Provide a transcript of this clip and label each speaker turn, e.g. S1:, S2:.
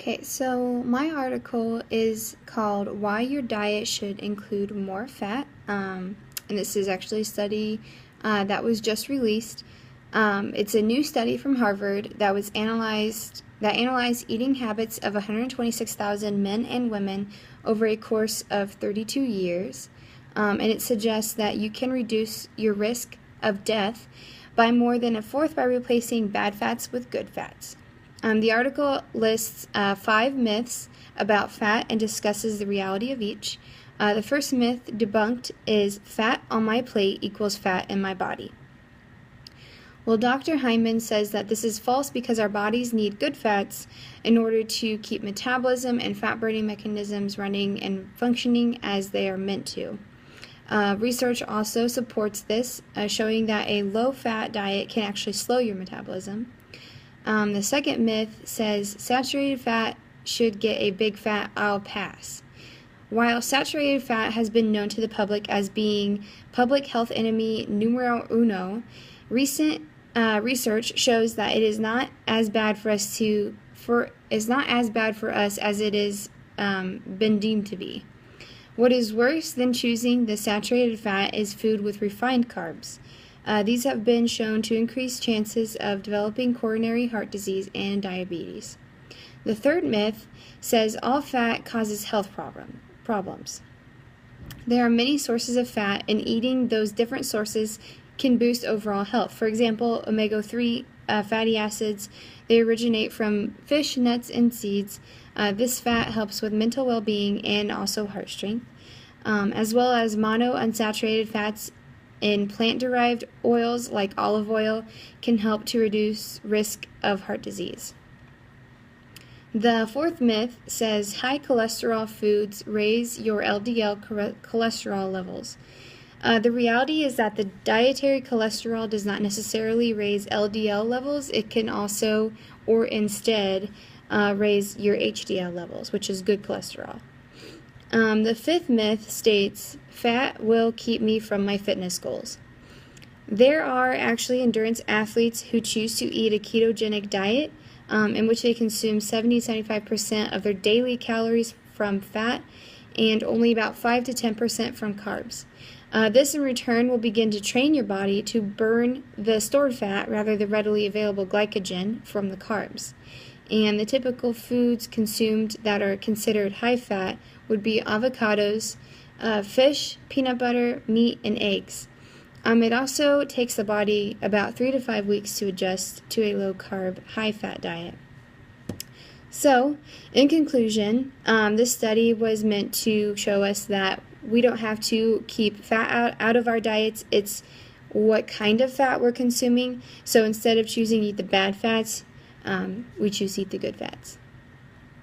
S1: Okay, so my article is called Why Your Diet Should Include More Fat. And this is actually a study that was just released. It's a new study from Harvard that analyzed eating habits of 126,000 men and women over a course of 32 years. And it suggests that you can reduce your risk of death by more than a fourth by replacing bad fats with good fats. The article lists 5 myths about fat and discusses the reality of each. The first myth debunked is fat on my plate equals fat in my body. Well, Dr. Hyman says that this is false because our bodies need good fats in order to keep metabolism and fat-burning mechanisms running and functioning as they are meant to. Research also supports this, showing that a low-fat diet can actually slow your metabolism. The second myth says saturated fat should get a big fat I'll pass. While saturated fat has been known to the public as being public health enemy numero uno, recent research shows that it is not as bad for us as it is been deemed to be. What is worse than choosing the saturated fat is food with refined carbs. These have been shown to increase chances of developing coronary heart disease and diabetes. The third myth says all fat causes health problems. There are many sources of fat, and eating those different sources can boost overall health. For example, omega-3 fatty acids, they originate from fish, nuts, and seeds. This fat helps with mental well-being and also heart strength, as well as monounsaturated fats in plant-derived oils like olive oil can help to reduce risk of heart disease. The fourth myth says high cholesterol foods raise your LDL cholesterol levels. The reality is that the dietary cholesterol does not necessarily raise LDL levels. It can also, or instead, raise your HDL levels, which is good cholesterol. The fifth myth states, fat will keep me from my fitness goals. There are actually endurance athletes who choose to eat a ketogenic diet in which they consume 70-75% of their daily calories from fat and only about 5 to 10% from carbs. This in return will begin to train your body to burn the stored fat rather than readily available glycogen from the carbs. And the typical foods consumed that are considered high fat would be avocados, fish, peanut butter, meat, and eggs. It also takes the body about 3 to 5 weeks to adjust to a low-carb, high-fat diet. So, in conclusion, this study was meant to show us that we don't have to keep fat out of our diets. It's what kind of fat we're consuming. So instead of choosing to eat the bad fats, we choose to eat the good fats.